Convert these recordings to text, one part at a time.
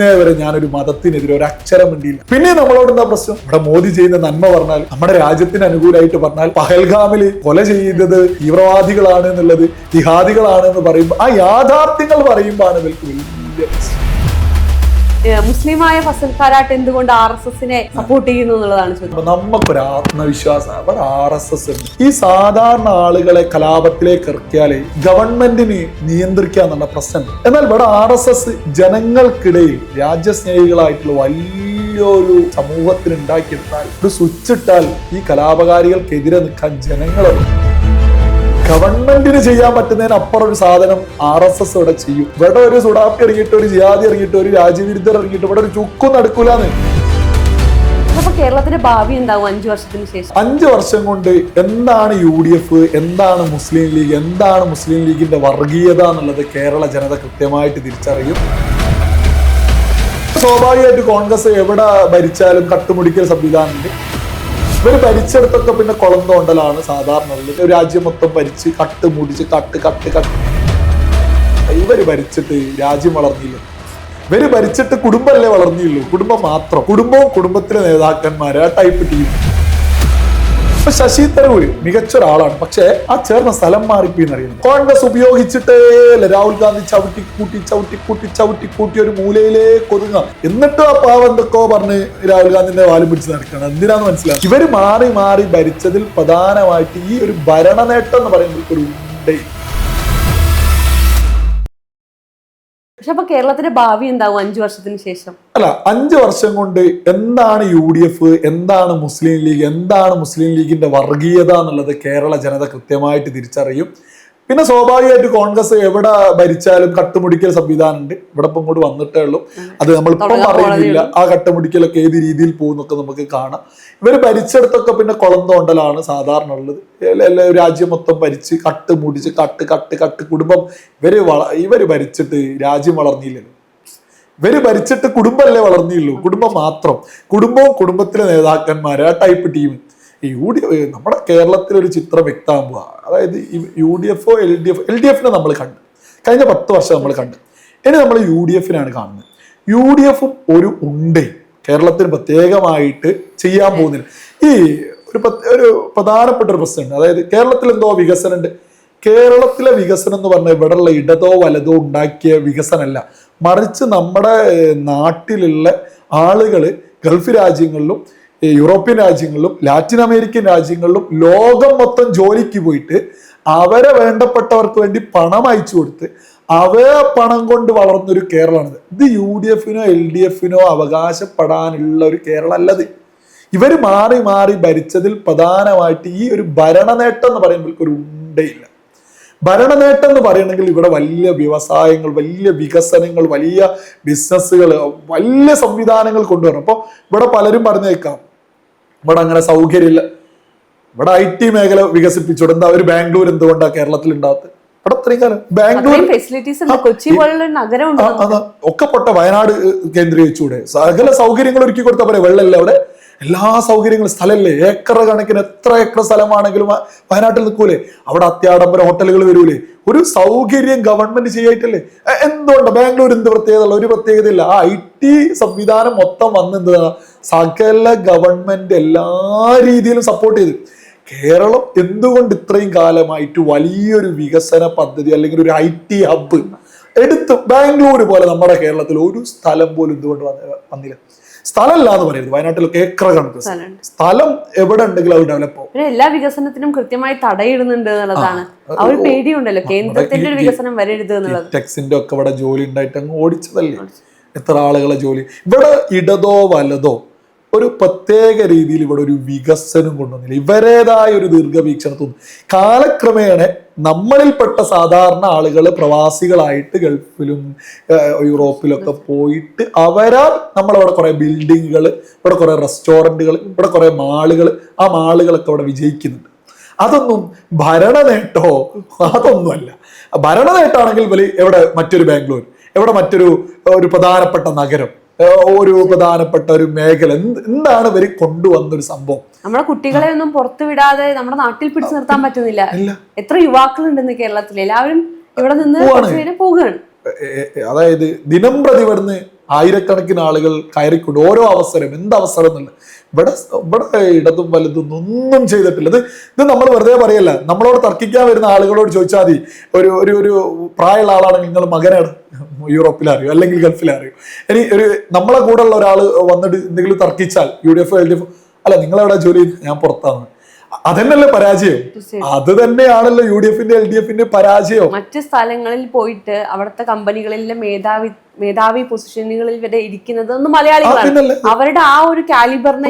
ഇന്നേ വരെ ഞാനൊരു മതത്തിനെതിരെ ഒരു അക്ഷരം വേണ്ടിയില്ല. പിന്നെ നമ്മളോട് എന്താ പ്രശ്നം? ഇവിടെ മോദി ചെയ്യുന്ന നന്മ പറഞ്ഞാൽ, നമ്മുടെ രാജ്യത്തിന് അനുകൂലമായിട്ട് പറഞ്ഞാൽ, പഹൽഗാമിൽ കൊല ചെയ്തത് തീവ്രവാദികളാണ് എന്നുള്ളത് ജിഹാദികളാണ് എന്ന് പറയുമ്പോൾ ആ യാഥാർത്ഥ്യങ്ങൾ പറയുമ്പോൾ ആണ് ഇവർക്ക് വലിയ മുസ്ലിമായ ഫസൽ കാരാട്ട് എന്തുകൊണ്ട് RSSനെ സപ്പോർട്ട് ചെയ്യുന്നു എന്നുള്ളതാണ് ചോദ്യം. നമുക്കൊരു ആത്മവിശ്വാസം അവിടെ RSS ഉണ്ട്. ഈ സാധാരണ ആളുകളെ കലാപത്തിലേക്ക് ഇറക്കിയാലേ ഗവൺമെന്റിന് നിയന്ത്രിക്കാന്നുള്ള പ്രശ്നം. എന്നാൽ ഇവിടെ RSS ജനങ്ങൾക്കിടയിൽ രാജ്യസ്നേഹികളായിട്ടുള്ള വലിയൊരു സമൂഹത്തിന് ഉണ്ടാക്കിയെടുത്താൽ, ഒരു സ്വിച്ച് ഇട്ടാൽ ഈ കലാപകാരികൾക്കെതിരെ നിൽക്കാൻ ജനങ്ങളുണ്ട്. ഗവൺമെന്റിന് ചെയ്യാൻ പറ്റുന്നതിനപ്പുറം ഒരു സാധനം RSS ഇവിടെ ചെയ്യും. ഇവിടെ ഒരു സുഡാപ്പി ഇറങ്ങിയിട്ട്, ഒരു ജിഹാദി ഇറങ്ങിയിട്ട്, ഒരു രാജ്യവിരുദ്ധർ ഇറങ്ങിയിട്ട് ഇവിടെ ഒരു ചുക്കും നടക്കൂലെന്ന്. കേരളത്തിന്റെ ഭാവി എന്താവും 5 വർഷത്തിന് ശേഷം? 5 വർഷം കൊണ്ട് എന്താണ് UDF, എന്താണ് മുസ്ലിം ലീഗ്, എന്താണ് മുസ്ലിം ലീഗിന്റെ വർഗീയത എന്നുള്ളത് കേരള ജനത കൃത്യമായിട്ട് തിരിച്ചറിയും. സ്വാഭാവികമായിട്ട് കോൺഗ്രസ് എവിടെ ഭരിച്ചാലും കട്ടുമുടിക്കൽ സംവിധാനമുണ്ട്. ഇവര് ഭരിച്ചെടുത്തൊക്കെ പിന്നെ കുളം തോണ്ടലാണ് സാധാരണ ഉള്ളത്. രാജ്യം മൊത്തം ഭരിച്ച് കട്ട് മുടിച്ച് കട്ട് ഇവര് ഭരിച്ചിട്ട് രാജ്യം വളർന്നില്ല. ഇവര് ഭരിച്ചിട്ട് കുടുംബമല്ലേ വളർന്നില്ലൂ, കുടുംബം മാത്രം, കുടുംബവും കുടുംബത്തിലെ നേതാക്കന്മാര്, ആ ടൈപ്പ് ടീം. ഇപ്പൊ ശശി തരൂർ മികച്ച ഒരാളാണ്, പക്ഷെ ആ ചേർന്ന സ്ഥലം മാറിപ്പോയിന്നറിയുന്നു. കോൺഗ്രസ് ഉപയോഗിച്ചിട്ടേ രാഹുൽ ഗാന്ധി ചവിട്ടിക്കൂട്ടി ഒരു മൂലയിലേക്ക് ഒതുങ്ങാം. എന്നിട്ടും ആ പാവം എന്തൊക്കെയോ പറഞ്ഞ് രാഹുൽ ഗാന്ധിന്റെ വാലും പിടിച്ച് നടക്കണം. എന്തിനാന്ന് മനസ്സിലാവും. ഇവര് മാറി മാറി ഭരിച്ചതിൽ പ്രധാനമായിട്ട് ഈ ഒരു ഭരണ നേട്ടം എന്ന് പറയുന്നത് ഒരു ഉണ്ടേ. പക്ഷെ അപ്പൊ കേരളത്തിന്റെ ഭാവി എന്താവും 5 വർഷത്തിന് ശേഷം? അല്ല, 5 വർഷം കൊണ്ട് എന്താണ് UDF, എന്താണ് മുസ്ലിം ലീഗ്, എന്താണ് മുസ്ലിം ലീഗിന്റെ വർഗീയത എന്നുള്ളത് കേരള ജനത കൃത്യമായിട്ട് തിരിച്ചറിയും. പിന്നെ സ്വാഭാവികമായിട്ട് കോൺഗ്രസ് എവിടെ ഭരിച്ചാലും കട്ടുമുടിക്കൽ സംവിധാനം ഉണ്ട്. ഇവിടെ ഇപ്പം ഇങ്ങോട്ട് വന്നിട്ടേ ഉള്ളൂ. അത് നമ്മളിപ്പം പറയുന്നില്ല. ആ കട്ടുമുടിക്കലൊക്കെ ഏത് രീതിയിൽ പോകുന്നൊക്കെ നമുക്ക് കാണാം. ഇവര് ഭരിച്ചെടുത്തൊക്കെ പിന്നെ കുളം തോണ്ടലാണ് സാധാരണ ഉള്ളത്. രാജ്യം മൊത്തം ഭരിച്ച് കട്ട് മുടിച്ച് കട്ട് കുടുംബം. ഇവര് ഭരിച്ചിട്ട് രാജ്യം വളർന്നില്ലല്ലോ. ഇവര് ഭരിച്ചിട്ട് കുടുംബമല്ലേ വളർന്നില്ലൂ, കുടുംബം മാത്രം, കുടുംബവും കുടുംബത്തിലെ നേതാക്കന്മാര്, ആ ടൈപ്പ് ടീം. നമ്മുടെ കേരളത്തിലൊരു ചിത്രം വ്യക്തമാകുക, അതായത് UDFോ LDFനെ നമ്മൾ കണ്ടു, കഴിഞ്ഞ 10 വർഷം നമ്മൾ കണ്ടു. ഇനി നമ്മൾ UDFനാണ് കാണുന്നത്. UDFും ഒരു ഉണ്ടേ കേരളത്തിന് പ്രത്യേകമായിട്ട് ചെയ്യാൻ പോകുന്നില്ല. ഈ ഒരു പ്രധാനപ്പെട്ട ഒരു പ്രശ്നമുണ്ട്. അതായത് കേരളത്തിൽ എന്തോ വികസനം ഉണ്ട്. കേരളത്തിലെ വികസനം എന്ന് പറഞ്ഞാൽ ഇവിടെയുള്ള ഇടതോ വലതോ ഉണ്ടാക്കിയ വികസനമല്ല, മറിച്ച് നമ്മുടെ നാട്ടിലുള്ള ആളുകൾ ഗൾഫ് രാജ്യങ്ങളിലും യൂറോപ്യൻ രാജ്യങ്ങളിലും ലാറ്റിൻ അമേരിക്കൻ രാജ്യങ്ങളിലും ലോകം മൊത്തം ജോലിക്ക് പോയിട്ട് അവരെ വേണ്ടപ്പെട്ടവർക്ക് വേണ്ടി പണം അയച്ചു കൊടുത്ത് അവരെ പണം കൊണ്ട് വളർന്നൊരു കേരളമാണിത്. ഇത് UDFനോ LDFനോ അവകാശപ്പെടാനുള്ള ഒരു കേരളം അല്ലത്. ഇവർ മാറി മാറി ഭരിച്ചതിൽ പ്രധാനമായിട്ട് ഈ ഒരു ഭരണനേട്ടം എന്ന് പറയുമ്പോൾ ഒരു ഉണ്ടയില്ല. ഭരണനേട്ടം എന്ന് പറയണമെങ്കിൽ ഇവിടെ വലിയ വ്യവസായങ്ങൾ, വലിയ വികസനങ്ങൾ, വലിയ ബിസിനസ്സുകൾ, വലിയ സംവിധാനങ്ങൾ കൊണ്ടുവരണം. അപ്പോൾ ഇവിടെ പലരും പറഞ്ഞേക്കാം ഇവിടെ അങ്ങനെ സൗകര്യമില്ല, ഇവിടെ IT മേഖല വികസിപ്പിച്ചോടെ എന്താ ഒരു ബാംഗ്ലൂർ എന്തുകൊണ്ടാണ് കേരളത്തിൽ ഉണ്ടാകത്ത്? ഇവിടെ അത്രയും കാലം ബാംഗ്ലൂർ ഒക്കെ പൊട്ട വയനാട് കേന്ദ്രീകരിച്ചൂടെ? സകല സൗകര്യങ്ങൾ ഒരുക്കി കൊടുത്താൽ പറയാം. വെള്ളമില്ല അവിടെ, എല്ലാ സൗകര്യങ്ങളും, സ്ഥലമല്ലേ, ഏക്കർ കണക്കിന്, എത്ര ഏക്കർ സ്ഥലമാണെങ്കിലും വയനാട്ടിൽ നിൽക്കൂലേ? അവിടെ അത്യാഡംബര ഹോട്ടലുകൾ വരൂലേ? ഒരു സൗകര്യം ഗവൺമെന്റ് ചെയ്യായിട്ടല്ലേ? എന്തുകൊണ്ട് ബാംഗ്ലൂർ എന്ത് പ്രത്യേകത? ഒരു പ്രത്യേകതയില്ല. ആ IT സംവിധാനം മൊത്തം വന്ന് എന്താണ് സകല ഗവൺമെന്റ് എല്ലാ രീതിയിലും സപ്പോർട്ട് ചെയ്തു. കേരളം എന്തുകൊണ്ട് ഇത്രയും കാലമായിട്ട് വലിയൊരു വികസന പദ്ധതി അല്ലെങ്കിൽ ഒരു IT ഹബ്ബ് എടുത്ത് ബാംഗ്ലൂർ പോലെ നമ്മുടെ കേരളത്തിൽ ഒരു സ്ഥലം പോലും എന്തുകൊണ്ട് വന്നില്ല? സ്ഥലമല്ല എന്ന് പറയുന്നത്. വയനാട്ടിലൊക്കെ ഏക്കർ കണക്ക് സ്ഥലം എവിടെ ഉണ്ടെങ്കിലും അത് ഡെവലപ്പ് ആവും. എല്ലാ വികസനത്തിനും കൃത്യമായി തടയിടുന്നുണ്ട് എന്നുള്ളതാണ്. ആ ഒരു പേടിയുണ്ടല്ലോ, കേന്ദ്രത്തിന്റെ ഒരു വികസനം വരരുത് എന്നുള്ളത്. ടെക്സിന്റെ ഒക്കെ ഇവിടെ ജോലി ഉണ്ടായിട്ട് അങ്ങ് ഓടിച്ചതല്ലേ എത്ര ആളുകളെ ജോലി. ഇവിടെ ഇടതോ വലതോ ഒരു പ്രത്യേക രീതിയിൽ ഇവിടെ ഒരു വികസനം കൊണ്ടുവന്നില്ല. ഇവരേതായ ഒരു ദീർഘവീക്ഷണത്തൊന്നും കാലക്രമേണ നമ്മളിൽപ്പെട്ട സാധാരണ ആളുകൾ പ്രവാസികളായിട്ട് ഗൾഫിലും യൂറോപ്പിലൊക്കെ പോയിട്ട് അവരാൽ നമ്മളവിടെ കുറെ ബിൽഡിങ്ങുകൾ, ഇവിടെ കുറെ റെസ്റ്റോറൻറ്റുകൾ, ഇവിടെ കുറെ മാളുകൾ, ആ മാളുകളൊക്കെ ഇവിടെ വിജയിക്കുന്നുണ്ട്. അതൊന്നും ഭരണ നേട്ടോ അതൊന്നുമല്ല. ഭരണ നേട്ടമാണെങ്കിൽ എവിടെ മറ്റൊരു ബാംഗ്ലൂർ, എവിടെ മറ്റൊരു പ്രധാനപ്പെട്ട നഗരം, ഒരു പ്രധാനപ്പെട്ട ഒരു മേഖല, എന്താണ് ഇവര് കൊണ്ടുവന്നൊരു സംഭവം? നമ്മുടെ കുട്ടികളെ ഒന്നും പുറത്തു വിടാതെ നമ്മുടെ നാട്ടിൽ പിടിച്ചു നിർത്താൻ പറ്റുന്നില്ല. എത്ര യുവാക്കളുണ്ടെന്ന് കേരളത്തിൽ, എല്ലാവരും ഇവിടെ നിന്ന് പോവുകയാണ്. അതായത് ദിനം പ്രതി ഇവിടുന്ന് ആയിരക്കണക്കിന് ആളുകൾ കയറിക്കൊണ്ട് ഓരോ അവസരം എന്ത് അവസരം എന്നുള്ളത്. ഇവിടെ ഇടതും വലുതും ഒന്നും ചെയ്തിട്ടില്ല. ഇത് നമ്മൾ വെറുതെ പറയല്ല. നമ്മളോട് തർക്കിക്കാൻ വരുന്ന ആളുകളോട് ചോദിച്ചാൽ മതി, ഒരു പ്രായമുള്ള ആളാണെങ്കിൽ നിങ്ങൾ മകനാണ് യൂറോപ്പിലറിയോ അല്ലെങ്കിൽ ഗൾഫിലറിയോ, ഇനി നമ്മളെ കൂടെ ഉള്ള ഒരാൾ വന്നിട്ട് എന്തെങ്കിലും തർക്കിച്ചാൽ UDF LDF അല്ല നിങ്ങളെവിടെ ജോലി, ഞാൻ പുറത്താണ്, അതന്നെയല്ലേ പരാജയം. അത് തന്നെയാണല്ലോ UDFന്റെ LDFന്റെ പരാജയം. മറ്റു സ്ഥലങ്ങളിൽ പോയിട്ട് അവിടുത്തെ കമ്പനികളിലെ മേധാവി പൊസിഷനുകളിൽ വരെ ഇരിക്കുന്നത് മലയാളികളാണ്. അവരുടെ ആ ഒരു കാലിബറിനെ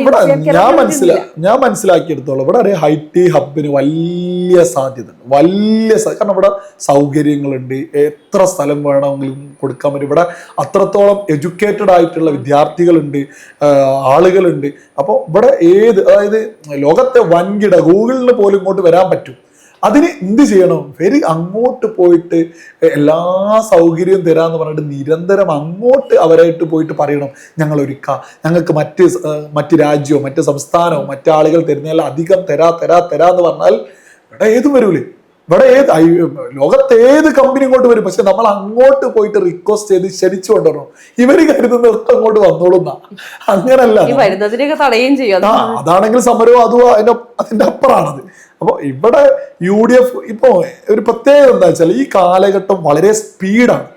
ഞാൻ മനസ്സിലാക്കിയെടുത്തോളം ഇവിടെ അറിയാം IT ഹബിന് വലിയ സാധ്യത ഉണ്ട്, കാരണം ഇവിടെ സൗകര്യങ്ങളുണ്ട്, എത്ര സ്ഥലം വേണമെങ്കിലും കൊടുക്കാൻ പറ്റും. ഇവിടെ അത്രത്തോളം എഡ്യൂക്കേറ്റഡ് ആയിട്ടുള്ള വിദ്യാർത്ഥികളുണ്ട്, ആളുകളുണ്ട്. അപ്പോൾ ഇവിടെ അതായത് ലോകത്തെ വൻകിട ഗൂഗിളിന് പോലും ഇങ്ങോട്ട് വരാൻ പറ്റും. അതിന് എന്ത് ചെയ്യണം? അങ്ങോട്ട് പോയിട്ട് എല്ലാ സൗകര്യവും തരാന്ന് പറഞ്ഞിട്ട് നിരന്തരം അങ്ങോട്ട് അവരായിട്ട് പോയിട്ട് പറയണം, ഞങ്ങൾക്ക് മറ്റ് രാജ്യമോ മറ്റ് സംസ്ഥാനമോ മറ്റാളുകൾ തരുന്നതിൽ അധികം തരാന്ന് പറഞ്ഞാൽ ഇവിടെ ഏതും വരൂലേ. ഇവിടെ ലോകത്തെ ഏത് കമ്പനി ഇങ്ങോട്ട് വരും. പക്ഷെ നമ്മൾ അങ്ങോട്ട് പോയിട്ട് റിക്വസ്റ്റ് ചെയ്ത് ക്ഷണിച്ചു കൊണ്ടുവരണം. ഇവര് കരുതുന്നവർക്ക് അങ്ങോട്ട് വന്നോളുന്ന, അങ്ങനല്ല. അതാണെങ്കിൽ സമരവും അതും അതിന്റെ അപ്പുറമാണത്. അപ്പോൾ ഇവിടെ UDF ഇപ്പോ ഒരു പ്രത്യേകത എന്താ വെച്ചാൽ ഈ കാലഘട്ടം വളരെ സ്പീഡാണ്.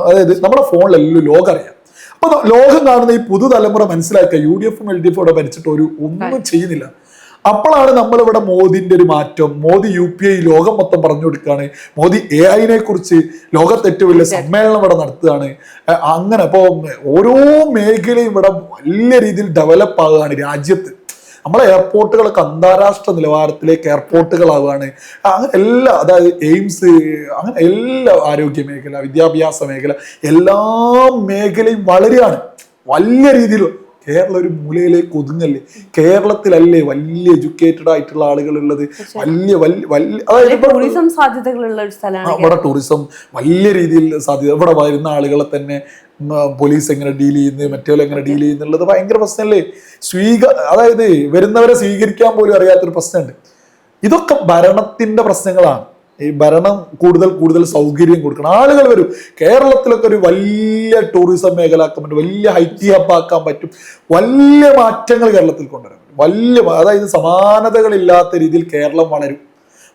അതായത് നമ്മുടെ ഫോണിലെല്ലാം ലോകം അറിയാം. അപ്പൊ ലോകം കാണുന്ന ഈ പുതുതലമുറ മനസ്സിലാക്കുക UDFും LDFും ഇവിടെ ഭരിച്ചിട്ട് ഒന്നും ചെയ്യുന്നില്ല. അപ്പോഴാണ് നമ്മളിവിടെ മോദിന്റെ ഒരു മാറ്റം, മോദി UPI ലോകം മൊത്തം പറഞ്ഞു കൊടുക്കുകയാണ്, മോദി AI കുറിച്ച് ലോകത്ത് ഏറ്റവും വലിയ സമ്മേളനം ഇവിടെ നടത്തുകയാണ്. അങ്ങനെ അപ്പോൾ ഓരോ മേഖലയും ഇവിടെ വലിയ രീതിയിൽ ഡെവലപ്പ് ആവുകയാണ് രാജ്യത്ത്. നമ്മളെ എയർപോർട്ടുകളൊക്കെ അന്താരാഷ്ട്ര നിലവാരത്തിലേക്ക് എയർപോർട്ടുകളാവുകയാണ്. അങ്ങനെ എല്ലാ, അതായത് എയിംസ്, അങ്ങനെ എല്ലാ ആരോഗ്യ മേഖല, വിദ്യാഭ്യാസ മേഖല, എല്ലാ മേഖലയും വളരെയാണ് വലിയ രീതിയിൽ. കേരളം ഒരു മൂലയിലേക്ക് ഒതുങ്ങല്ലേ? കേരളത്തിലല്ലേ വലിയ എഡ്യൂക്കേറ്റഡ് ആയിട്ടുള്ള ആളുകൾ ഉള്ളത്, അതായത് ടൂറിസം സാധ്യതകളുള്ള ഒരു സ്ഥലമാണ്. ഇവിടെ ടൂറിസം വലിയ രീതിയിൽ സാധ്യത. ഇവിടെ വരുന്ന ആളുകളെ തന്നെ പോലീസ് എങ്ങനെ ഡീൽ ചെയ്യുന്നത്, മറ്റേപോലെ എങ്ങനെ ഡീൽ ചെയ്യുന്നുള്ളത് ഭയങ്കര പ്രശ്നമല്ലേ? അതായത് വരുന്നവരെ സ്വീകരിക്കാൻ പോലും അറിയാത്തൊരു പ്രശ്നമുണ്ട്. ഇതൊക്കെ ഭരണത്തിന്റെ പ്രശ്നങ്ങളാണ്. ഈ ഭരണം കൂടുതൽ സൗകര്യം കൊടുക്കണം, ആളുകൾ വരും. കേരളത്തിലൊക്കെ ഒരു വലിയ ടൂറിസം മേഖല ആക്കാൻ പറ്റും, വലിയ IT ഹബ് ആക്കാൻ പറ്റും, വലിയ മാറ്റങ്ങൾ കേരളത്തിൽ കൊണ്ടുവരാൻ പറ്റും. അതായത് സമാനതകളില്ലാത്ത രീതിയിൽ കേരളം വളരും.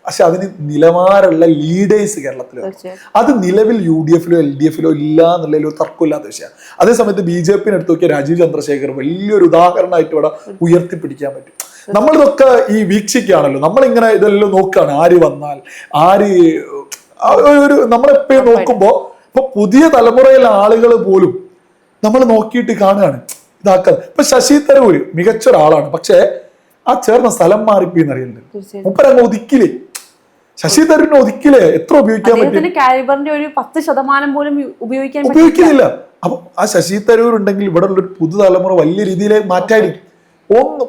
പക്ഷെ അതിന് നിലവാരമുള്ള ലീഡേഴ്സ് കേരളത്തിൽ അത് നിലവിൽ UDFലോ LDFലോ ഇല്ല എന്നുള്ളതിൽ ഒരു തർക്കമില്ലാത്ത വിഷയമാണ്. അതേസമയത്ത് BJP എടുത്ത് നോക്കിയ രാജീവ് ചന്ദ്രശേഖർ വലിയൊരു ഉദാഹരണമായിട്ട് ഇവിടെ ഉയർത്തിപ്പിടിക്കാൻ പറ്റും. നമ്മളിതൊക്കെ ഈ വീക്ഷിക്കുകയാണല്ലോ, നമ്മളിങ്ങനെ ഇതെല്ലാം നോക്കുകയാണ്, ആര് വന്നാൽ നമ്മളെപ്പോഴും നോക്കുമ്പോ ഇപ്പൊ പുതിയ തലമുറയിലെ ആളുകൾ പോലും നമ്മൾ നോക്കിയിട്ട് കാണുകയാണ് ഇതാക്കാൻ. ഇപ്പൊ ശശി തരൂര് മികച്ച ഒരാളാണ്, പക്ഷെ ആ ചേർന്ന സ്ഥലം മാറിപ്പോയി എന്നറിയുന്നുണ്ട്. മുപ്പരങ്ങ് ഒതുക്കിലേ, ശശി തരൂരിനെ ഒതുക്കിലേ എത്ര ഉപയോഗിക്കാൻ പറ്റും? കാലിബറിന്റെ ഒരു 10% പോലും ഉപയോഗിക്കുന്നില്ല. അപ്പൊ ആ ശശി തരൂർ ഉണ്ടെങ്കിൽ ഇവിടെ ഉള്ളൊരു പുതുതലമുറ വലിയ രീതിയിൽ മാറ്റായിരിക്കും.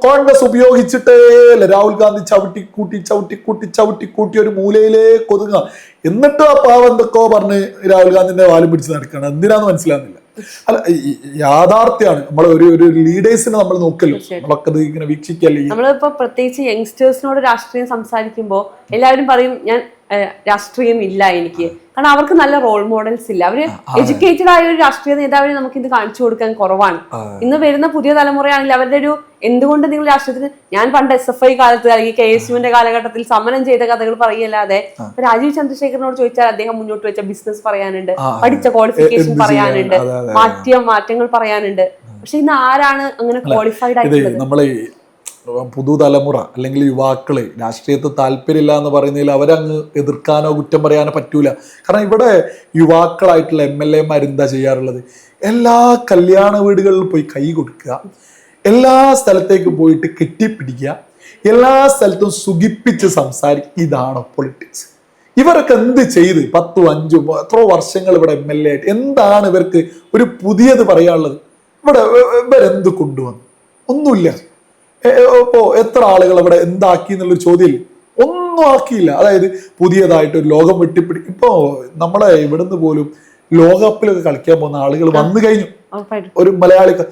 കോൺഗ്രസ് ഉപയോഗിച്ചിട്ടേ അല്ല, രാഹുൽ ഗാന്ധി ചവിട്ടിക്കൂട്ടി ഒരു മൂലയിലേക്ക് ഒതുങ്ങുക. എന്നിട്ടും ആ പാവം എന്തൊക്കെയോ പറഞ്ഞ് രാഹുൽ ഗാന്ധിന്റെ വാലും പിടിച്ച് നടക്കുകയാണ്. എന്തിനാന്ന് മനസ്സിലാകുന്നില്ല. അല്ല, യാഥാർത്ഥ്യമാണ്. നമ്മൾ ഒരു ലീഡേഴ്സിനെ നമ്മൾ നോക്കല്ലോ, നമ്മളൊക്കെ ഇത് ഇങ്ങനെ വീക്ഷിക്കല്ലേ. നമ്മളിപ്പോ പ്രത്യേകിച്ച് യങ്സ്റ്റേഴ്സിനോട് രാഷ്ട്രീയം സംസാരിക്കുമ്പോൾ എല്ലാവരും പറയും ഞാൻ രാഷ്ട്രീയം ഇല്ല എനിക്ക്, കാരണം അവർക്ക് നല്ല റോൾ മോഡൽസ് ഇല്ല. അവര് എഡ്യൂക്കേറ്റഡ് ആയ ഒരു രാഷ്ട്രീയ നേതാവിനെ നമുക്ക് ഇത് കാണിച്ചു കൊടുക്കാൻ കുറവാണ്. ഇന്ന് വരുന്ന പുതിയ തലമുറയാണെങ്കിൽ അവരുടെ ഒരു എന്തുകൊണ്ട് നിങ്ങൾ രാഷ്ട്രീയത്തിന്, ഞാൻ പണ്ട് SFI കാലത്ത് അല്ലെങ്കിൽ KSUവിന്റെ കാലഘട്ടത്തിൽ സമരം ചെയ്ത കഥകൾ പറയല്ലാതെ രാജീവ് ചന്ദ്രശേഖരനോട് ചോദിച്ചാൽ അദ്ദേഹം മുന്നോട്ട് വെച്ച ബിസിനസ് പറയാനുണ്ട്, പഠിച്ച ക്വാളിഫിക്കേഷൻ പറയാനുണ്ട്, മാറ്റങ്ങൾ പറയാനുണ്ട്. പക്ഷെ ഇന്ന് ആരാണ് അങ്ങനെ ക്വാളിഫൈഡ് ആയിട്ടുള്ളത്? പുതുതലമുറ അല്ലെങ്കിൽ യുവാക്കള് രാഷ്ട്രീയത്തിൽ താല്പര്യമില്ല എന്ന് പറയുന്നതിൽ അവരങ്ങ് എതിർക്കാനോ കുറ്റം പറയാനോ പറ്റൂല. കാരണം ഇവിടെ യുവാക്കളായിട്ടുള്ള MLA എന്താ ചെയ്യാറുള്ളത്? എല്ലാ കല്യാണ വീടുകളിൽ പോയി കൈ കൊടുക്കുക, എല്ലാ സ്ഥലത്തേക്കും പോയിട്ട് കെട്ടിപ്പിടിക്കുക, എല്ലാ സ്ഥലത്തും സുഖിപ്പിച്ച് സംസാരിക്കുക. ഇതാണോ പൊളിറ്റിക്സ്? ഇവരൊക്കെ എന്ത് ചെയ്ത് 10, 5 എത്രയോ വർഷങ്ങൾ ഇവിടെ MLA ആയിട്ട് എന്താണ് ഇവർക്ക് ഒരു പുതിയത് പറയാനുള്ളത്? ഇവരെന്ത് കൊണ്ടുവന്നു? ഒന്നുമില്ല. ഇപ്പോ എത്ര ആളുകൾ ഇവിടെ എന്താക്കി എന്നുള്ളൊരു ചോദ്യം ഒന്നും ആക്കിയില്ല. അതായത് പുതിയതായിട്ട് ഒരു ലോകം വെട്ടിപ്പിടിക്കും. ഇപ്പോ നമ്മളെ ഇവിടുന്ന് പോലും ലോകകപ്പിലൊക്കെ കളിക്കാൻ പോകുന്ന ആളുകൾ വന്നു കഴിഞ്ഞു, ഒരു മലയാളിക്ക്.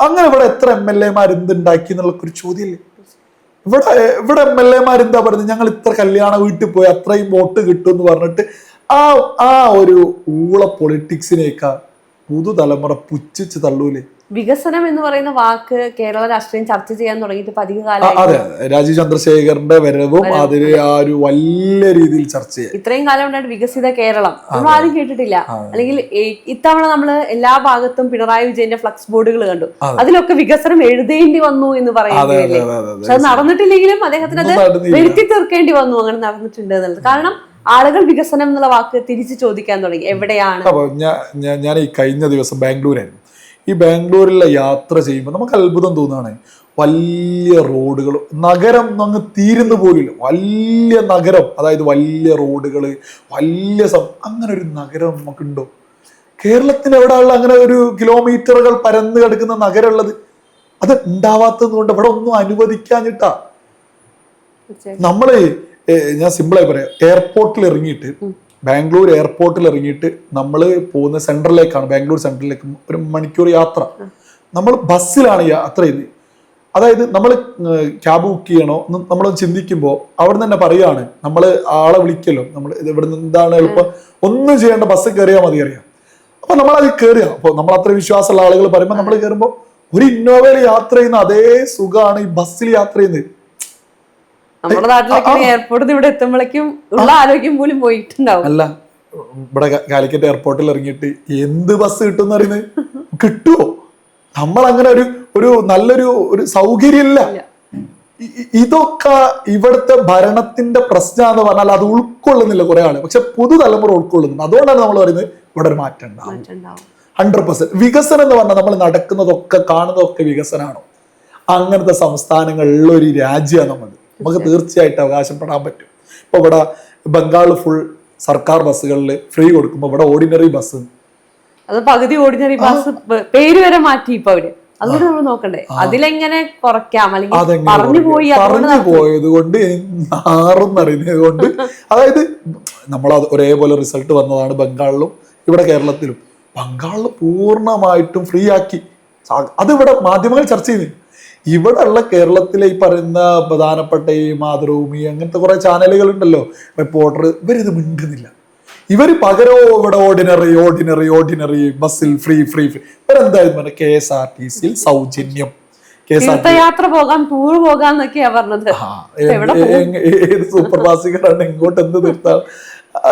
അങ്ങനെ ഇവിടെ എത്ര MLA എന്തുണ്ടാക്കി എന്നുള്ള ഒരു ചോദ്യമില്ലേ? ഇവിടെ MLA എന്താ പറയുന്നത്? ഞങ്ങൾ ഇത്ര കല്യാണ വീട്ടിൽ പോയി അത്രയും വോട്ട് കിട്ടും എന്ന് പറഞ്ഞിട്ട് ആ ഒരു ഊള പൊളിറ്റിക്സിനേക്കാൾ പുതുതലമുറ പുച്ഛിച്ച് തള്ളൂലേ? വികസനം എന്ന് പറയുന്ന വാക്ക് കേരള രാഷ്ട്രീയം ചർച്ച ചെയ്യാൻ തുടങ്ങിയിട്ട് ഇപ്പൊ അധിക കാലം. അതെ, രാജീവ് ചന്ദ്രശേഖരന്റെ വരവും അതിന് ആ ഒരു വലിയ രീതിയിൽ ചർച്ച ചെയ്യാം. ഇത്രയും കാലം ഉണ്ടായിട്ട് വികസിത കേരളം നമ്മൾ ആരും കേട്ടിട്ടില്ല. അല്ലെങ്കിൽ ഇത്തവണ നമ്മള് എല്ലാ ഭാഗത്തും പിണറായി വിജയന്റെ ഫ്ലക്സ് ബോർഡുകൾ കണ്ടു, അതിലൊക്കെ വികസനം എഴുതേണ്ടി വന്നു എന്ന് പറയുന്നില്ലേ. പക്ഷെ അത് നടന്നിട്ടില്ലെങ്കിലും അദ്ദേഹത്തിന് അത് വരുത്തി തീർക്കേണ്ടി വന്നു, അങ്ങനെ നടന്നിട്ടുണ്ട് എന്നുള്ളത്. കാരണം ആളുകൾ വികസനം എന്നുള്ള വാക്ക് തിരിച്ചു ചോദിക്കാൻ തുടങ്ങി, എവിടെയാണ്. ഞാൻ ഈ കഴിഞ്ഞ ദിവസം ബാംഗ്ലൂരായിരുന്നു. ഈ ബാംഗ്ലൂരിലെ യാത്ര ചെയ്യുമ്പോൾ നമുക്ക് അത്ഭുതം തോന്നുകയാണ്. വലിയ റോഡുകൾ, നഗരം അങ്ങ് തീരുന്ന പോലില്ല. വലിയ നഗരം, അതായത് വലിയ റോഡുകൾ, വലിയ അങ്ങനെ ഒരു നഗരം നമുക്കുണ്ടോ? കേരളത്തിന് എവിടെയുള്ള അങ്ങനെ ഒരു കിലോമീറ്ററുകൾ പരന്ന് കിടക്കുന്ന നഗരം ഉള്ളത്? അത് ഉണ്ടാവാത്തത് കൊണ്ട് ഇവിടെ ഒന്നും അനുവദിക്കാഞ്ഞിട്ടാ. നമ്മള് ഞാൻ സിമ്പിളായി പറയാം, എയർപോർട്ടിൽ ഇറങ്ങിയിട്ട്, ബാംഗ്ലൂർ എയർപോർട്ടിൽ ഇറങ്ങിയിട്ട് നമ്മൾ പോകുന്ന സെൻട്രലിലേക്കാണ്, ബാംഗ്ലൂർ സെൻട്രലിലേക്ക് 1 മണിക്കൂർ യാത്ര. നമ്മൾ ബസ്സിലാണ് യാത്ര ചെയ്യുന്നത്. അതായത് നമ്മൾ ക്യാബ് ബുക്ക് ചെയ്യണോ നമ്മൾ ചിന്തിക്കുമ്പോൾ അവിടെ തന്നെ പറയുകയാണ്, നമ്മൾ ആളെ വിളിക്കല്ലോ, നമ്മൾ ഇവിടെ നിന്ന് എന്താണ് എളുപ്പം, ഒന്നും ചെയ്യേണ്ട, ബസ് കയറിയാൽ മതി അറിയാം. അപ്പൊ നമ്മളത് കയറുക. അപ്പോൾ നമ്മൾ അത്ര വിശ്വാസമുള്ള ആളുകൾ പറയുമ്പോൾ നമ്മൾ കയറുമ്പോൾ ഒരു ഇന്നോവയിൽ യാത്ര ചെയ്യുന്ന അതേ സുഖമാണ് ഈ ബസ്സിൽ യാത്ര ചെയ്യുന്നത്. നമ്മുടെ നാട്ടിലേക്ക് എയർപോർട്ടിൽ ഇവിടെ എത്തുമ്പോഴേക്കും ഉള്ള ആരോഗ്യം പോലും പോയിട്ടുണ്ടാവും. അല്ല, ഇവിടെ കാലിക്കറ്റ് എയർപോർട്ടിൽ ഇറങ്ങിയിട്ട് എന്ത് ബസ് കിട്ടും എന്ന് പറയുന്നത് കിട്ടുമോ? നമ്മൾ അങ്ങനെ ഒരു നല്ലൊരു സൗകര്യമില്ല. ഇതൊക്കെ ഇവിടുത്തെ ഭരണത്തിന്റെ പ്രശ്നം എന്ന് പറഞ്ഞാൽ അത് ഉൾക്കൊള്ളുന്നില്ല കുറെ ആള്. പക്ഷെ പുതുതലമുറ ഉൾക്കൊള്ളുന്നുണ്ട്. അതുകൊണ്ടാണ് നമ്മൾ പറയുന്നത് ഇവിടെ ഒരു മാറ്റം ഉണ്ടാവും. 100%. വികസനം എന്ന് പറഞ്ഞാൽ നമ്മൾ നടക്കുന്നതൊക്കെ കാണുന്നതൊക്കെ വികസനമാണോ? അങ്ങനത്തെ സംസ്ഥാനങ്ങളിലുള്ള ഒരു രാജ്യമാണ് നമുക്ക് തീർച്ചയായിട്ടും അവകാശപ്പെടാൻ പറ്റും. ഇപ്പൊ ഇവിടെ ബംഗാൾ ഫുൾ സർക്കാർ ബസ്സുകളിൽ ഫ്രീ കൊടുക്കുമ്പോൾ ഇവിടെ ഓർഡിനറി ബസ്, അത് പകുതി ഓർഡിനറി ബസ് പേര് വരെ മാറ്റി ഇപ്പൊ അവര്. അതുകൊണ്ട് നമ്മൾ നോക്കണ്ടേ അതിലെങ്ങനെ കുറയ്ക്കാം, അല്ലെങ്കിൽ പറഞ്ഞു പോയത് കൊണ്ട് അറിയുന്നത് കൊണ്ട്. അതായത് നമ്മൾ ഒരേപോലെ റിസൾട്ട് വന്നതാണ് ബംഗാളിലും ഇവിടെ കേരളത്തിലും. ബംഗാളിൽ പൂർണ്ണമായിട്ടും ഫ്രീ ആക്കി. അത് ഇവിടെ മാധ്യമങ്ങൾ ചർച്ച ചെയ്തു. ഇവിടെ ഉള്ള കേരളത്തിലെ ഈ പറയുന്ന പ്രധാനപ്പെട്ട ഈ മാതൃഭൂമി അങ്ങനത്തെ കുറെ ചാനലുകൾ ഉണ്ടല്ലോ, റിപ്പോർട്ടർ, ഇവരിത് മിണ്ടുന്നില്ല. ഇവര് പകരോ ഇവിടെ ഓർഡിനറി ബസ്സിൽ ഫ്രീ ഇവരെന്തായിരുന്നു KSRTC സൗജന്യം, യാത്ര പോകാം, ടൂർ പോകാന്നൊക്കെയാ പറഞ്ഞത്. ഏത് സൂപ്പർ ഫാസ്റ്റുകാരാണ് ഇങ്ങോട്ട് എന്ത് നിർത്താൻ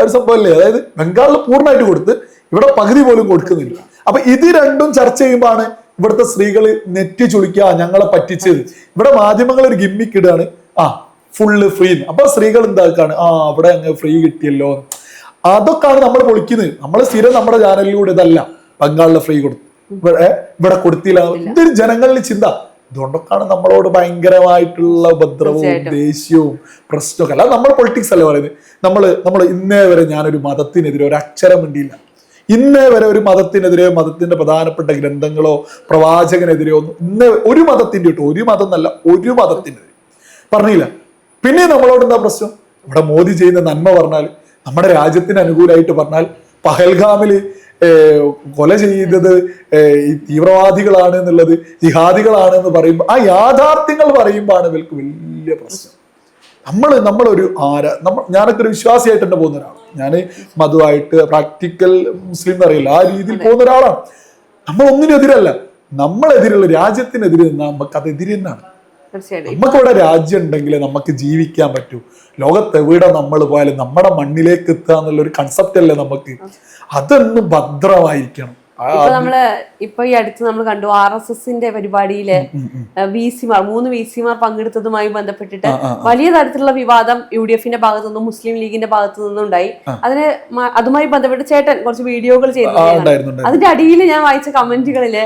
ഒരു സംഭവമല്ലേ? അതായത് ബംഗാളിൽ പൂർണ്ണമായിട്ട് കൊടുത്ത് ഇവിടെ പകുതി പോലും കൊടുക്കുന്നില്ല. അപ്പൊ ഇത് രണ്ടും ചർച്ച ചെയ്യുമ്പോഴാണ് ഇവിടുത്തെ സ്ത്രീകൾ നെറ്റി ചുളിക്കുക, ഞങ്ങളെ പറ്റിച്ചത്. ഇവിടെ മാധ്യമങ്ങൾ ഒരു ഗിമ്മിക്ക് ഇടാണ്, ഫുള്ള് ഫ്രീ. അപ്പൊ സ്ത്രീകൾ എന്താക്കാണ്, അവിടെ അങ്ങ് ഫ്രീ കിട്ടിയല്ലോ. അതൊക്കെയാണ് നമ്മൾ പൊളിക്കുന്നത്. നമ്മൾ സ്ഥിരം നമ്മുടെ ചാനലിലൂടെ ഇതല്ല ബംഗാളിലെ ഫ്രീ കൊടുത്തു, ഇവിടെ കൊടുത്തില്ല. ഇതൊരു ജനങ്ങളിൽ ചിന്ത. ഇതുകൊണ്ടൊക്കെയാണ് നമ്മളോട് ഭയങ്കരമായിട്ടുള്ള ഉപദ്രവവും ദേഷ്യവും പ്രശ്നമൊക്കെ. അല്ല, നമ്മൾ പൊളിറ്റിക്സ് അല്ല പറയുന്നത്. നമ്മൾ ഇന്നേ വരെ ഞാനൊരു മതത്തിനെതിരെ ഒരു അക്ഷരം വേണ്ടിയില്ല. ഇന്നേ വരെ ഒരു മതത്തിനെതിരെ, മതത്തിന്റെ പ്രധാനപ്പെട്ട ഗ്രന്ഥങ്ങളോ പ്രവാചകനെതിരെയോ ഒന്നും ഇന്നേ ഒരു മതത്തിന്റെ ഒരു മതം എന്നല്ല, ഒരു മതത്തിനെതിരെ പറഞ്ഞില്ല. പിന്നെ നമ്മളോട് എന്താ പ്രശ്നം? ഇവിടെ മോദി ചെയ്യുന്ന നന്മ പറഞ്ഞാൽ, നമ്മുടെ രാജ്യത്തിന് അനുകൂലമായിട്ട് പറഞ്ഞാൽ, പഹൽഗാമില് കൊല ചെയ്തത് ഈ തീവ്രവാദികളാണ് എന്നുള്ളത്, ജിഹാദികളാണ് എന്ന് പറയുമ്പോൾ, ആ യാഥാർത്ഥ്യങ്ങൾ പറയുമ്പോഴാണ് ഇവർക്ക് വലിയ പ്രശ്നം. നമ്മളൊരു ഞാനൊക്കെ ഒരു വിശ്വാസിയായിട്ട് തന്നെ പോകുന്ന ഒരാളാണ്. ഞാൻ മതമായിട്ട് പ്രാക്ടിക്കൽ മുസ്ലിം എന്നറിയില്ല, ആ രീതിയിൽ പോകുന്ന ഒരാളാണ്. നമ്മളൊന്നിനെതിരല്ല, നമ്മളെതിരുള്ള രാജ്യത്തിനെതിരെ നിന്നാൽ നമുക്ക് അതെതിരെ തന്നെയാണ്. നമുക്കിവിടെ രാജ്യം ഉണ്ടെങ്കിലേ നമുക്ക് ജീവിക്കാൻ പറ്റൂ. ലോകത്തെവിടെ നമ്മൾ പോയാലും നമ്മുടെ മണ്ണിലേക്ക് എത്തുക എന്നുള്ള ഒരു കൺസെപ്റ്റ് അല്ലേ നമുക്ക്. അതൊന്നും ഭദ്രമായിരിക്കണം. ഇപ്പൊ ഈ അടുത്ത് നമ്മൾ കണ്ടു RSSന്റെ പരിപാടിയില് മൂന്ന് VC-മാർ പങ്കെടുത്തതുമായി ബന്ധപ്പെട്ടിട്ട് വലിയ തരത്തിലുള്ള വിവാദം UDFന്റെ ഭാഗത്തു നിന്നും മുസ്ലിം ലീഗിന്റെ ഭാഗത്തു നിന്നും ഉണ്ടായി. അതുമായി ബന്ധപ്പെട്ട് ചേട്ടൻ കുറച്ച് വീഡിയോകൾ ചെയ്തിട്ടുണ്ടായിരുന്നു. അതിന്റെ അടിയിൽ ഞാൻ വായിച്ച കമന്റുകളില്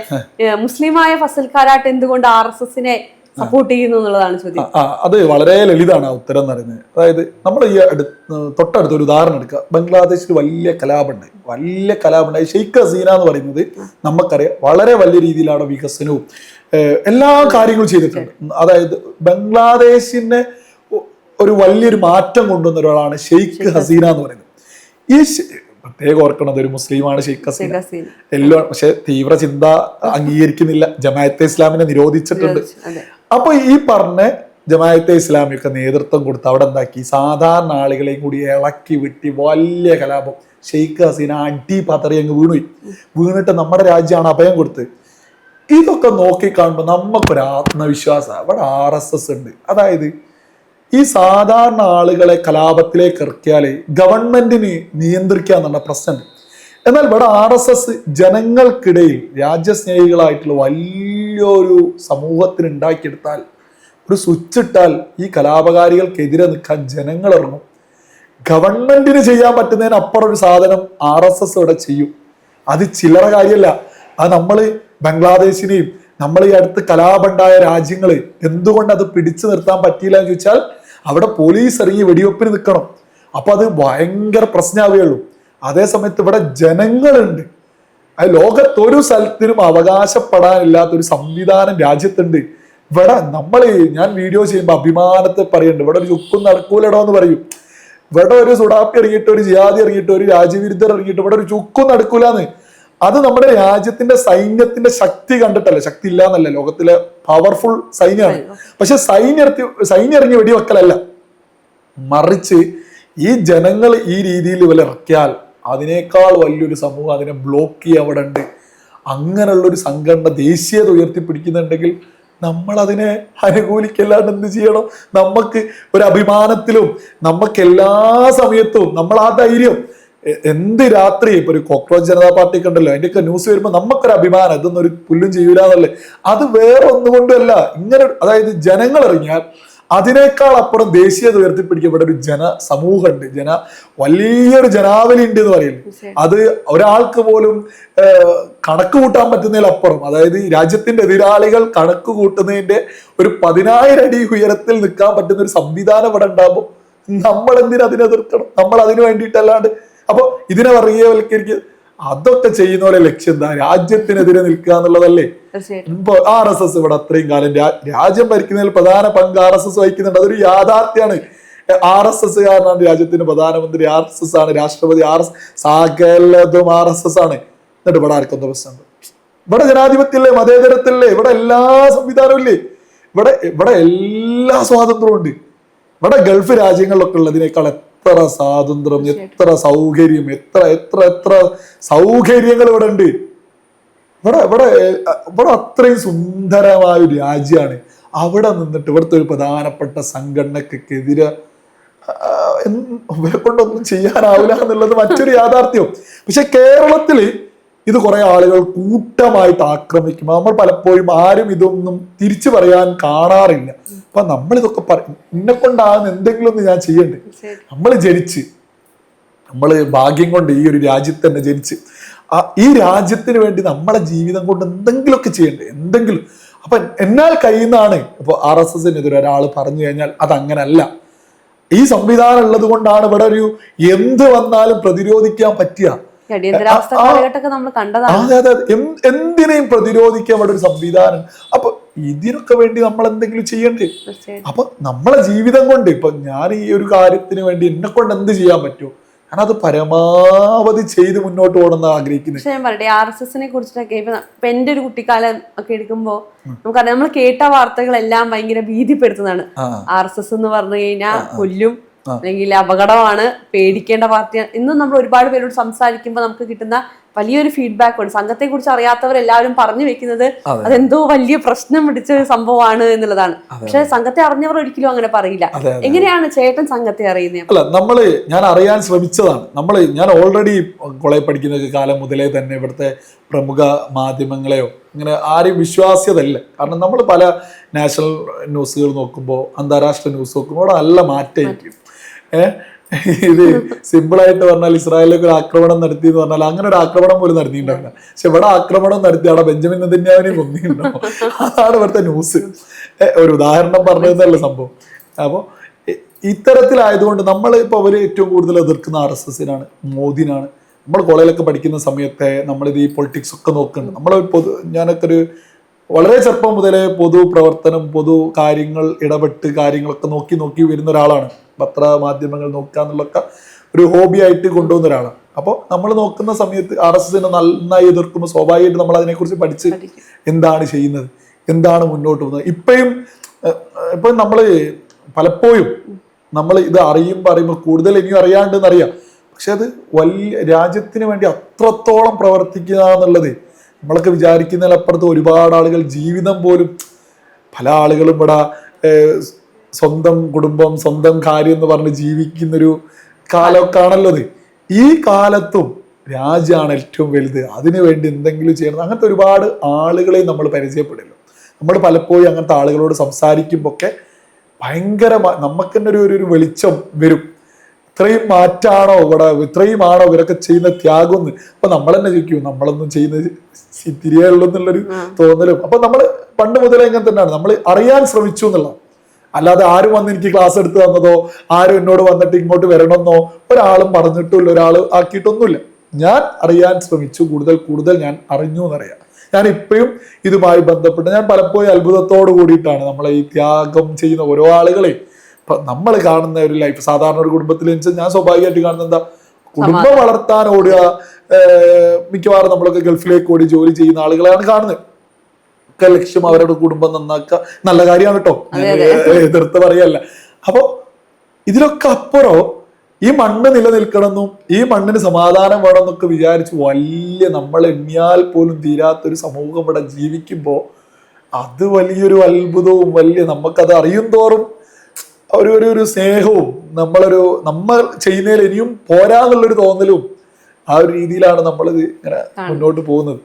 മുസ്ലിമായ ഫസൽ കാരാട്ട് എന്തുകൊണ്ട് RSSനെ സപ്പോർട്ട് ചെയ്യുന്നു എന്നുള്ളതാണ് ചോദ്യം. അത് വളരെ ലളിതാണ് ഉത്തരം എന്ന് പറയുന്നത്. അതായത് നമ്മൾ ഈ തൊട്ടടുത്ത ഒരു ഉദാഹരണം എടുക്കുക. ബംഗ്ലാദേശിൽ വലിയ കലാപുണ്ടായി. ഷെയ്ഖ് ഹസീന എന്ന് പറയുന്നത് നമുക്കറിയാം വളരെ വലിയ രീതിയിലാണ് വികസനവും എല്ലാ കാര്യങ്ങളും ചെയ്തിട്ടുണ്ട്. അതായത് ബംഗ്ലാദേശിന് ഒരു വലിയൊരു മാറ്റം കൊണ്ടുവന്ന ഒരാളാണ് ഷെയ്ഖ് ഹസീന എന്ന് പറയുന്നത്. ഈ പ്രത്യേകം ഓർക്കണത് ഒരു മുസ്ലിമാണ് ഷെയ്ഖ് ഹസീന. എല്ലാം പക്ഷെ തീവ്ര ചിന്ത അംഗീകരിക്കുന്നില്ല. ജമാഅത്തെ ഇസ്ലാമിനെ നിരോധിച്ചിട്ടുണ്ട്. അപ്പൊ ഈ പറഞ്ഞ ജമാഅത്തെ ഇസ്ലാമിയൊക്കെ നേതൃത്വം കൊടുത്ത് അവിടെ എന്താക്കി, സാധാരണ ആളുകളെയും കൂടി ഇളക്കി വിട്ടി വലിയ കലാപം ഷെയ്ഖ് ഹസീന അടി പതറി അങ്ങ് വീണിട്ട് നമ്മുടെ രാജ്യമാണ് അഭയം കൊടുത്തത്. ഇതൊക്കെ നോക്കി കാണുമ്പോൾ നമുക്കൊരു ആത്മവിശ്വാസമാണ്. ഇവിടെ RSS ഉണ്ട്. അതായത് ഈ സാധാരണ ആളുകളെ കലാപത്തിലേക്ക് ഇറക്കിയാൽ ഗവൺമെന്റിന് നിയന്ത്രിക്കുക എന്നുള്ള പ്രശ്നമുണ്ട്. എന്നാൽ ഇവിടെ RSS ജനങ്ങൾക്കിടയിൽ രാജ്യസ്നേഹികളായിട്ടുള്ള വലിയൊരു സമൂഹത്തിന് ഉണ്ടാക്കിയെടുത്താൽ, ഒരു സ്വിച്ച് ഇട്ടാൽ ഈ കലാപകാരികൾക്കെതിരെ നിൽക്കാൻ ജനങ്ങൾ ഇറങ്ങും. ഗവൺമെന്റിന് ചെയ്യാൻ പറ്റുന്നതിനപ്പുറം ഒരു സാധനം RSS ഇവിടെ ചെയ്യും. അത് ചില്ലറ കാര്യമല്ല. അത് നമ്മൾ ബംഗ്ലാദേശിനെയും നമ്മൾ ഈ അടുത്ത് കലാപമുണ്ടായ രാജ്യങ്ങള് എന്തുകൊണ്ട് അത് പിടിച്ചു നിർത്താൻ പറ്റിയില്ല എന്ന് ചോദിച്ചാൽ അവിടെ പോലീസ് ഇറങ്ങി വെടിവെപ്പിന് നിൽക്കണം. അപ്പൊ അത് ഭയങ്കര പ്രശ്നമാവുകയുള്ളൂ. അതേസമയത്ത് ഇവിടെ ജനങ്ങളുണ്ട്. അത് ലോകത്തൊരു സ്ഥലത്തിനും അവകാശപ്പെടാനില്ലാത്തൊരു സംവിധാനം രാജ്യത്തുണ്ട്. ഇവിടെ ഞാൻ വീഡിയോ ചെയ്യുമ്പോൾ അഭിമാനത്തെ പറയുന്നുണ്ട്, ഇവിടെ ഒരു ചുക്കും നടക്കൂലടോ എന്ന് പറയും. ഇവിടെ ഒരു സുഡാപ്പി ഇറങ്ങിയിട്ട്, ഒരു ജിഹാദി ഇറങ്ങിയിട്ട്, ഒരു രാജ്യവിരുദ്ധർ ഇറങ്ങിയിട്ട് ഇവിടെ ഒരു ചുക്കും നടക്കൂലെന്ന്. അത് നമ്മുടെ രാജ്യത്തിന്റെ സൈന്യത്തിന്റെ ശക്തി കണ്ടിട്ടല്ല, ശക്തി ഇല്ല എന്നല്ല, ലോകത്തിലെ പവർഫുൾ സൈന്യമാണ്. പക്ഷെ സൈന്യം ഇറങ്ങി വെടിവെക്കലല്ല, മറിച്ച് ഈ ജനങ്ങൾ ഈ രീതിയിൽ ഇറക്കിയാൽ അതിനേക്കാൾ വലിയൊരു സമൂഹം അതിനെ ബ്ലോക്ക് ചെയ്യാൻ അവിടെ ഉണ്ട്. അങ്ങനെയുള്ളൊരു സംഘടന ദേശീയത ഉയർത്തിപ്പിടിക്കുന്നുണ്ടെങ്കിൽ നമ്മൾ അതിനെ അനുകൂലിക്കല്ലാണ്ട് എന്ത് ചെയ്യണം? നമുക്ക് ഒരു അഭിമാനത്തിലും നമുക്ക് എല്ലാ സമയത്തും നമ്മൾ ആ ധൈര്യം, എന്ത് രാത്രി ഇപ്പൊ ഒരു കോക്രോച്ച് ജനതാ പാർട്ടിക്ക് ഉണ്ടല്ലോ, അതിന്റെയൊക്കെ ന്യൂസ് വരുമ്പോൾ നമുക്കൊരു അഭിമാനം, ഇതൊന്നും ഒരു പുല്ലും ചെയ്യൂല എന്നല്ലേ. അത് വേറെ ഒന്നുകൊണ്ടല്ല, ഇങ്ങനെ അതായത് ജനങ്ങൾ ഇറങ്ങിയാൽ അതിനേക്കാൾ അപ്പുറം ദേശീയത ഉയർത്തിപ്പിടിക്കപ്പെട്ട ഒരു സമൂഹമുണ്ട്, വലിയൊരു ജനാവലി ഉണ്ട് എന്ന് പറയുന്നത്. അത് ഒരാൾക്ക് പോലും കണക്ക് കൂട്ടാൻ പറ്റുന്നതിലപ്പുറം, അതായത് രാജ്യത്തിന്റെ എതിരാളികൾ കണക്ക് കൂട്ടുന്നതിന്റെ ഒരു 10,000 അടി ഉയരത്തിൽ നിൽക്കാൻ പറ്റുന്ന ഒരു സംവിധാനം ഇവിടെ ഉണ്ടാകുമ്പോൾ നമ്മൾ എന്തിനാ അതിനെ എതിർക്കണം? നമ്മൾ അതിനു വേണ്ടിയിട്ടല്ലാണ്ട് അപ്പൊ ഇതിനെ വർഗീയവൽക്കരിക്കുക, അതൊക്കെ ചെയ്യുന്ന പോലെ ലക്ഷ്യം എന്താ? രാജ്യത്തിനെതിരെ നിൽക്കുക എന്നുള്ളതല്ലേ. ഇപ്പൊ RSS ഇവിടെ അത്രയും കാലം രാജ്യം ഭരിക്കുന്നതിൽ പ്രധാന പങ്ക് RSS വഹിക്കുന്നുണ്ട്. അതൊരു യാഥാർത്ഥ്യമാണ്. RSS കാരനാണ് രാജ്യത്തിന്റെ പ്രധാനമന്ത്രി, RSS ആണ് രാഷ്ട്രപതി, സകലതും RSS ആണ്. എന്നിട്ട് ഇവിടെ ആർക്കൊന്നും പ്രശ്നമുണ്ട്? ഇവിടെ ജനാധിപത്യല്ലേ, മതേതരത്തില്ലേ, ഇവിടെ എല്ലാ സംവിധാനവും ഇല്ലേ, ഇവിടെ എല്ലാ സ്വാതന്ത്ര്യവും ഉണ്ട്. ഇവിടെ ഗൾഫ് രാജ്യങ്ങളിലൊക്കെ ഉള്ളതിനേക്കാൾ എത്ര സ്വാതന്ത്ര്യം, എത്ര സൗകര്യം, എത്ര സൗകര്യങ്ങൾ ഇവിടെ ഉണ്ട്. ഇവിടെ അത്രയും സുന്ദരമായ ഒരു രാജ്യമാണ്. അവിടെ നിന്നിട്ട് ഇവിടുത്തെ ഒരു പ്രധാനപ്പെട്ട സംഘടനക്കെതിരെ ഇവരെ കൊണ്ടൊന്നും ചെയ്യാനാവില്ല എന്നുള്ളത് മറ്റൊരു യാഥാർത്ഥ്യം. പക്ഷെ കേരളത്തില് ഇത് കുറെ ആളുകൾ കൂട്ടമായിട്ട് ആക്രമിക്കും. നമ്മൾ പലപ്പോഴും ആരും ഇതൊന്നും തിരിച്ചു പറയാൻ കാണാറില്ല. അപ്പൊ നമ്മളിതൊക്കെ എന്നെ കൊണ്ടാകുന്ന എന്തെങ്കിലും ഒന്ന് ഞാൻ ചെയ്യണ്ടേ? നമ്മൾ ഭാഗ്യം കൊണ്ട് ഈ ഒരു രാജ്യത്ത് തന്നെ ജനിച്ച് ഈ രാജ്യത്തിന് വേണ്ടി നമ്മളെ ജീവിതം കൊണ്ട് എന്തെങ്കിലുമൊക്കെ ചെയ്യണ്ടേ? എന്തെങ്കിലും. അപ്പൊ എന്നാൽ കഴിയുന്നതാണ്. ഇപ്പൊ RSSനെതിരെ ഒരാൾ പറഞ്ഞു കഴിഞ്ഞാൽ അതങ്ങനല്ല. ഈ സംവിധാനം ഉള്ളത് കൊണ്ടാണ് ഇവിടെ ഒരു എന്ത് വന്നാലും പ്രതിരോധിക്കാൻ പറ്റുക. എന്തിനേയും പ്രതിരോധിക്കാൻ ഇവിടെ ഒരു സംവിധാനം. അപ്പൊ ഇതിനൊക്കെ വേണ്ടി നമ്മൾ എന്തെങ്കിലും ചെയ്യണ്ടേ? അപ്പൊ നമ്മളെ ജീവിതം കൊണ്ട് ഇപ്പൊ ഞാൻ ഈ ഒരു കാര്യത്തിന് വേണ്ടി എന്നെ കൊണ്ട് എന്ത് ചെയ്യാൻ പറ്റുമോ ഞാൻ അത് പരമാവധി ചെയ്ത് മുന്നോട്ട് പോകണമെന്ന് ആഗ്രഹിക്കുന്നത്. പക്ഷെ ഞാൻ പറയട്ടെ, RSSനെ കുറിച്ചിട്ടൊക്കെ ഇപ്പൊ എന്റെ ഒരു കുട്ടിക്കാലം ഒക്കെ എടുക്കുമ്പോ നമുക്കറിയാം, നമ്മൾ കേട്ട വാർത്തകളെല്ലാം ഭയങ്കര ഭീതിപ്പെടുത്തുന്നതാണ്. RSS എന്ന് പറഞ്ഞു കഴിഞ്ഞാൽ കൊല്ലും, അല്ലെങ്കിൽ അപകടമാണ്, പേടിക്കേണ്ട പാർട്ടിയാണ്. ഇന്നും നമ്മൾ ഒരുപാട് പേരോട് സംസാരിക്കുമ്പോൾ നമുക്ക് കിട്ടുന്ന വലിയൊരു ഫീഡ്ബാക്ക് ഉണ്ട്. സംഘത്തെ കുറിച്ച് അറിയാത്തവരെല്ലാവരും പറഞ്ഞു വെക്കുന്നത് അതെന്തോ വലിയ പ്രശ്നം പിടിച്ച ഒരു സംഭവമാണ് എന്നുള്ളതാണ്. പക്ഷെ സംഘത്തെ അറിഞ്ഞവർ ഒരിക്കലും അങ്ങനെ പറയില്ല. എങ്ങനെയാണ് ചേട്ടൻ സംഘത്തെ അറിയുന്നത്? അല്ല, ഞാൻ അറിയാൻ ശ്രമിച്ചതാണ്. ഞാൻ ഓൾറെഡി കോളേജ് പഠിക്കുന്ന കാലം മുതലേ തന്നെ ഇവിടുത്തെ പ്രമുഖ മാധ്യമങ്ങളെയോ ഇങ്ങനെ ആരും വിശ്വാസ്യതല്ല. കാരണം നമ്മൾ പല നാഷണൽ ന്യൂസുകൾ നോക്കുമ്പോൾ, അന്താരാഷ്ട്ര ന്യൂസ് നോക്കുമ്പോൾ അവിടെ നല്ല മാറ്റമായിരിക്കും. ഇത് സിമ്പിളായിട്ട് പറഞ്ഞാൽ ഇസ്രായേലിലേക്ക് ഒരു ആക്രമണം നടത്തി എന്ന് പറഞ്ഞാൽ അങ്ങനെ ഒരു ആക്രമണം പോലും നടത്തിയിട്ടുണ്ടാവില്ല. പക്ഷെ ഇവിടെ ആക്രമണം നടത്തി അവിടെ ബെഞ്ചമിൻ നെതന്യാഹുവിനെ കൊന്നിട്ടുണ്ടാവും. അതാണ് ഇവിടുത്തെ ന്യൂസ്. ഒരു ഉദാഹരണം പറഞ്ഞതെന്നുള്ള സംഭവം. അപ്പോൾ ഇത്തരത്തിലായതുകൊണ്ട് നമ്മൾ ഇപ്പോൾ അവർ ഏറ്റവും കൂടുതൽ എതിർക്കുന്ന RSSനാണ്, മോദിനാണ്. നമ്മൾ കോളേജിലൊക്കെ പഠിക്കുന്ന സമയത്തെ നമ്മളിത് ഈ പൊളിറ്റിക്സ് ഒക്കെ നോക്കുന്നുണ്ട്. ഞാനൊക്കെ ഒരു വളരെ ചെറുപ്പം മുതലേ പൊതു പ്രവർത്തനം, പൊതു കാര്യങ്ങൾ ഇടപെട്ട് കാര്യങ്ങളൊക്കെ നോക്കി വരുന്ന ഒരാളാണ്. പത്രമാധ്യമങ്ങൾ നോക്കുക എന്നുള്ളതൊക്കെ ഒരു ഹോബി ആയിട്ട് കൊണ്ടുവന്ന ഒരാളാണ്. അപ്പോൾ നമ്മൾ നോക്കുന്ന സമയത്ത് RSSനെ നന്നായി എതിർക്കുമ്പോൾ സ്വാഭാവികമായിട്ട് നമ്മൾ അതിനെക്കുറിച്ച് പഠിച്ച് എന്താണ് ചെയ്യുന്നത്, എന്താണ് മുന്നോട്ട് പോകുന്നത്. ഇപ്പം നമ്മൾ പലപ്പോഴും നമ്മൾ ഇത് പറയുമ്പോൾ കൂടുതൽ ഇനിയും അറിയാണ്ടെന്നറിയാം. പക്ഷെ അത് വലിയ രാജ്യത്തിന് വേണ്ടി അത്രത്തോളം പ്രവർത്തിക്കുക എന്നുള്ളത് നമ്മളൊക്കെ വിചാരിക്കുന്നതിലപ്പുറത്ത് ഒരുപാട് ആളുകൾ ജീവിതം പോലും, പല ആളുകളും ഇവിടെ സ്വന്തം കുടുംബം സ്വന്തം കാര്യം എന്ന് പറഞ്ഞ് ജീവിക്കുന്നൊരു കാലമൊക്കെ ആണല്ലോ അത്. ഈ കാലത്തും രാജ്യമാണ് ഏറ്റവും വലുത്, അതിനു വേണ്ടി എന്തെങ്കിലും ചെയ്യണം, അങ്ങനത്തെ ഒരുപാട് ആളുകളെ നമ്മൾ പരിചയപ്പെടില്ല. നമ്മൾ പലപ്പോഴും അങ്ങനത്തെ ആളുകളോട് സംസാരിക്കുമ്പോൾ ഒക്കെ ഭയങ്കര നമുക്ക് തന്നെ ഒരു വെളിച്ചം വരും. ഇത്രയും മാറ്റാണോ ഇവിടെ, ഇത്രയുമാണോ ഇവരൊക്കെ ചെയ്യുന്ന ത്യാഗം എന്ന്. അപ്പൊ നമ്മൾ തന്നെ ചോദിക്കും, നമ്മളൊന്നും ചെയ്യുന്നത് തിരികെ ഉള്ളൂ എന്നുള്ളൊരു തോന്നലും. അപ്പൊ നമ്മൾ പണ്ട് മുതലേ ഇങ്ങനെ തന്നെയാണ്, നമ്മൾ അറിയാൻ ശ്രമിച്ചു എന്നുള്ളതാണ്. അല്ലാതെ ആരും വന്ന് എനിക്ക് ക്ലാസ് എടുത്ത് തന്നതോ ആരും എന്നോട് വന്നിട്ട് ഇങ്ങോട്ട് വരണമെന്നോ ഒരാളും പറഞ്ഞിട്ടില്ല, ഒരാൾ ആക്കിയിട്ടൊന്നുമില്ല. ഞാൻ അറിയാൻ ശ്രമിച്ചു, കൂടുതൽ ഞാൻ അറിഞ്ഞു എന്നറിയാം. ഞാൻ ഇപ്പോഴും ഇതുമായി ബന്ധപ്പെട്ട് ഞാൻ പലപ്പോഴും അത്ഭുതത്തോട് കൂടിയിട്ടാണ് നമ്മളെ ഈ ത്യാഗം ചെയ്യുന്ന ഓരോ ആളുകളെ നമ്മൾ കാണുന്ന ഒരു ലൈഫ്. സാധാരണ ഒരു കുടുംബത്തിൽ ഞാൻ സ്വാഭാവികമായിട്ട് കാണുന്ന എന്താ, കുടുംബം വളർത്താൻ ഓടുക, മിക്കവാറും നമ്മളൊക്കെ ഗൾഫിലേക്ക് ഓടി ജോലി ചെയ്യുന്ന ആളുകളാണ് കാണുന്നത്. ഒക്കെ ലക്ഷ്യം അവരുടെ കുടുംബം നന്നാക്കുക, നല്ല കാര്യമാണ് കേട്ടോ, എതിർത്ത് പറയല്ല. അപ്പൊ ഇതിലൊക്കെ അപ്പുറം ഈ മണ്ണ് നിലനിൽക്കണമെന്നും ഈ മണ്ണിന് സമാധാനം വേണമെന്നൊക്കെ വിചാരിച്ച് വലിയ നമ്മൾ എണ്ണിയാൽ പോലും തീരാത്തൊരു സമൂഹം ഇവിടെ ജീവിക്കുമ്പോൾ അത് വലിയൊരു അത്ഭുതവും നമുക്കത് അറിയും തോറും ഒരു സ്നേഹവും നമ്മൾ ചെയ്യുന്നതിൽ ഇനിയും പോരാന്നുള്ളൊരു തോന്നലും ആ ഒരു രീതിയിലാണ് നമ്മളിത് ഇങ്ങനെ മുന്നോട്ട് പോകുന്നത്.